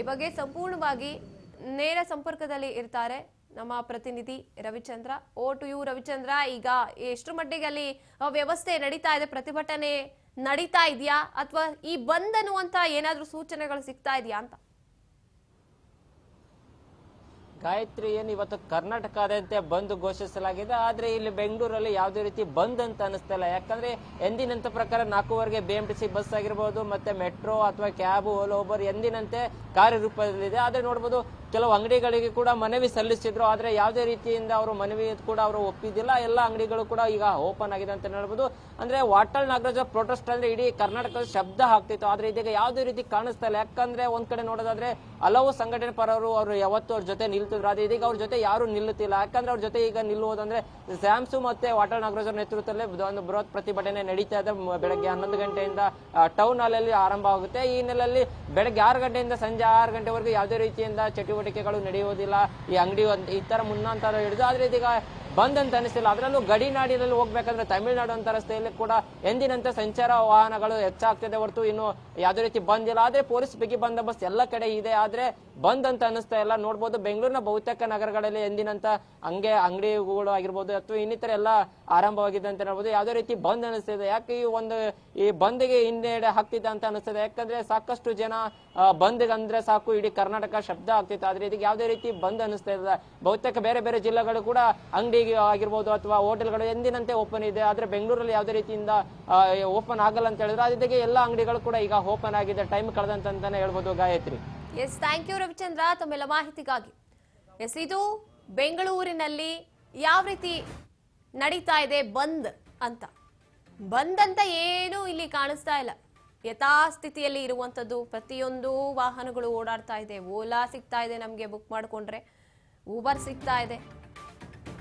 ಈ ಬಗ್ಗೆ ಸಂಪೂರ್ಣವಾಗಿ ನೇರ ಸಂಪರ್ಕದಲ್ಲಿ ಇರ್ತಾರೆ ನಮ್ಮ ಪ್ರತಿನಿಧಿ Ravichandra. Over to you Ravichandra. ಈಗ ಎಷ್ಟು ಮಟ್ಟಿಗೆ ಅಲ್ಲಿ ವ್ಯವಸ್ಥೆ ನಡೀತಾ ಇದೆ, ಪ್ರತಿಭಟನೆ ನಡೀತಾ ಇದೆಯಾ ಅಥವಾ ಈ ಬಂದ್ ಅನ್ನುವಂತ ಏನಾದ್ರೂ ಸೂಚನೆಗಳು ಸಿಗ್ತಾ ಇದೆಯಾ ಅಂತ? ಗಾಯತ್ರಿ, ಏನು ಇವತ್ತು ಕರ್ನಾಟಕದಂತೆ ಬಂದ್ ಘೋಷಿಸಲಾಗಿದೆ. ಆದ್ರೆ ಇಲ್ಲಿ ಬೆಂಗಳೂರಲ್ಲಿ ಯಾವುದೇ ರೀತಿ ಬಂದ್ ಅಂತ ಅನಿಸ್ತಾ ಇಲ್ಲ. ಯಾಕಂದ್ರೆ ಎಂದಿನಂತ ಪ್ರಕಾರ 4ವರೆಗೆ BMTC ಬಸ್ ಆಗಿರ್ಬೋದು, ಮತ್ತೆ ಮೆಟ್ರೋ ಅಥವಾ ಕ್ಯಾಬ್, ಓಲೋ, ಊಬರ್ ಎಂದಿನಂತೆ ಕಾರ್ಯರೂಪದಲ್ಲಿದೆ. ಆದ್ರೆ ನೋಡ್ಬೋದು ಕೆಲವು ಅಂಗಡಿಗಳಿಗೆ ಕೂಡ ಮನವಿ ಸಲ್ಲಿಸಿದ್ರು. ಆದ್ರೆ ಯಾವುದೇ ರೀತಿಯಿಂದ ಅವರು ಮನವಿ ಕೂಡ ಅವರು ಒಪ್ಪಿದ್ದಿಲ್ಲ. ಎಲ್ಲ ಅಂಗಡಿಗಳು ಕೂಡ ಈಗ ಓಪನ್ ಆಗಿದೆ ಅಂತ ಹೇಳ್ಬೋದು. ಅಂದ್ರೆ ವಾಟಾಳ್ ನಾಗರಾಜ ಪ್ರೊಟೆಸ್ಟ್ ಅಂದ್ರೆ ಇಡೀ ಕರ್ನಾಟಕದ ಶಬ್ದ ಆಗ್ತಿತ್ತು. ಆದ್ರೆ ಇದೀಗ ಯಾವುದೇ ರೀತಿ ಕಾಣಿಸ್ತಾ ಇಲ್ಲ. ಯಾಕಂದ್ರೆ ಒಂದ್ ಕಡೆ ನೋಡೋದಾದ್ರೆ ಹಲವು ಸಂಘಟನೆ ಪರವರು ಅವರು ಯಾವತ್ತೂ ಅವ್ರ ಜೊತೆ ನಿಲ್ತಿದ್ರು. ಆದ್ರೆ ಇದೀಗ ಅವ್ರ ಜೊತೆ ಯಾರು ನಿಲ್ಲುತ್ತಿಲ್ಲ. ಯಾಕಂದ್ರೆ ಅವ್ರ ಜೊತೆ ಈಗ ನಿಲ್ಲುವುದಂದ್ರೆ ಸ್ಯಾಮ್ಸು ಮತ್ತೆ ವಾಟಾಳ್ ನಾಗರಾಜ್ ಅವ್ರ ನೇತೃತ್ವದಲ್ಲಿ ಒಂದು ಬೃಹತ್ ಪ್ರತಿಭಟನೆ ನಡೀತಾ ಇದೆ. ಬೆಳಗ್ಗೆ 11 ಗಂಟೆಯಿಂದ ಟೌನ್ ಹಾಲ್ ಅಲ್ಲಿ ಆರಂಭ ಆಗುತ್ತೆ. ಈ ಹಿನ್ನೆಲೆಯಲ್ಲಿ ಬೆಳಗ್ಗೆ 6 ಗಂಟೆಯಿಂದ ಸಂಜೆ 6 ಗಂಟೆವರೆಗೂ ಯಾವುದೇ ರೀತಿಯಿಂದ ಚಟುವಟಿಕೆಗಳು ನಡೆಯುವುದಿಲ್ಲ. ಈ ಅಂಗಡಿ ಈ ತರ ಮುನ್ನಾಂತರ ಹಿಡಿದು. ಆದ್ರೆ ಇದೀಗ ಬಂದ್ ಅಂತ ಅನಿಸ್ತಿಲ್ಲ. ಅದರಲ್ಲೂ ಗಡಿನಾಡಿನಲ್ಲಿ ಹೋಗ್ಬೇಕಂದ್ರೆ ತಮಿಳುನಾಡು ಅಂತ ರಸ್ತೆಯಲ್ಲಿ ಕೂಡ ಎಂದಿನಂತೆ ಸಂಚಾರ ವಾಹನಗಳು ಹೆಚ್ಚಾಗ್ತಿದೆ ಹೊರತು ಇನ್ನು ಯಾವುದೇ ರೀತಿ ಬಂದ್ ಇಲ್ಲ. ಆದ್ರೆ ಪೊಲೀಸ್ ಬಿಗಿ ಬಂದೋಬಸ್ತ್ ಎಲ್ಲ ಕಡೆ ಇದೆ. ಆದ್ರೆ ಬಂದ್ ಅಂತ ಅನಿಸ್ತಾ ಇಲ್ಲ. ನೋಡ್ಬೋದು ಬೆಂಗಳೂರಿನ ಬಹುತೇಕ ನಗರಗಳಲ್ಲಿ ಎಂದಿನಂತ ಹಂಗೆ ಅಂಗಡಿಗಳು ಆಗಿರ್ಬೋದು ಅಥವಾ ಇನ್ನಿತರ ಎಲ್ಲ ಆರಂಭವಾಗಿದೆ ಅಂತ ಹೇಳ್ಬೋದು. ಯಾವುದೇ ರೀತಿ ಬಂದ್ ಅನಿಸ್ತಿದೆ. ಯಾಕೆ ಈ ಬಂದ್ಗೆ ಹಿನ್ನಡೆ ಆಗ್ತಿದೆ ಅಂತ ಅನಿಸ್ತದೆ. ಯಾಕಂದ್ರೆ ಸಾಕಷ್ಟು ಜನ ಬಂದ್ಗೆ ಅಂದ್ರೆ ಸಾಕು ಇಡೀ ಕರ್ನಾಟಕ ಶಬ್ದ ಆಗ್ತಿತ್ತು. ಆದ್ರೆ ಇದಕ್ಕೆ ಯಾವುದೇ ರೀತಿ ಬಂದ್ ಅನಿಸ್ತಾ ಇದೆ. ಬಹುತೇಕ ಬೇರೆ ಬೇರೆ ಜಿಲ್ಲೆಗಳು ಕೂಡ ಅಂಗಡಿ ಆಗಿರ್ಬೋದು ಅಥವಾ ಹೋಟೆಲ್ಗಳು ಎಂದಿನಂತೆ ಓಪನ್ ಇದೆ. ಆದ್ರೆ ಬೆಂಗಳೂರಲ್ಲಿ ಯಾವುದೇ ರೀತಿಯಿಂದ ಓಪನ್ ಆಗಲ್ಲ ಅಂತ ಹೇಳಿದ್ರೆ ಅದಕ್ಕೆ ಎಲ್ಲ ಅಂಗಡಿಗಳು ಕೂಡ ಈಗ ಓಪನ್ ಆಗಿದೆ. ಟೈಮ್ ಕಳೆದಂತಾನೆ ಹೇಳ್ಬೋದು Gayatri. Yes, thank you Ravichandra ತಮ್ಮೆಲ್ಲ ಮಾಹಿತಿಗಾಗಿ. ಎಸ್, ಇದು ಬೆಂಗಳೂರಿನಲ್ಲಿ ಯಾವ ರೀತಿ ನಡೀತಾ ಇದೆ ಬಂದ್ ಅಂತ. ಬಂದ್ ಅಂತ ಏನು ಇಲ್ಲಿ ಕಾಣಿಸ್ತಾ ಇಲ್ಲ. ಯಥಾಸ್ಥಿತಿಯಲ್ಲಿ ಇರುವಂತದ್ದು. ಪ್ರತಿಯೊಂದು ವಾಹನಗಳು ಓಡಾಡ್ತಾ ಇದೆ. ಓಲಾ ಸಿಗ್ತಾ ಇದೆ, ನಮ್ಗೆ ಬುಕ್ ಮಾಡ್ಕೊಂಡ್ರೆ ಊಬರ್ ಸಿಗ್ತಾ ಇದೆ.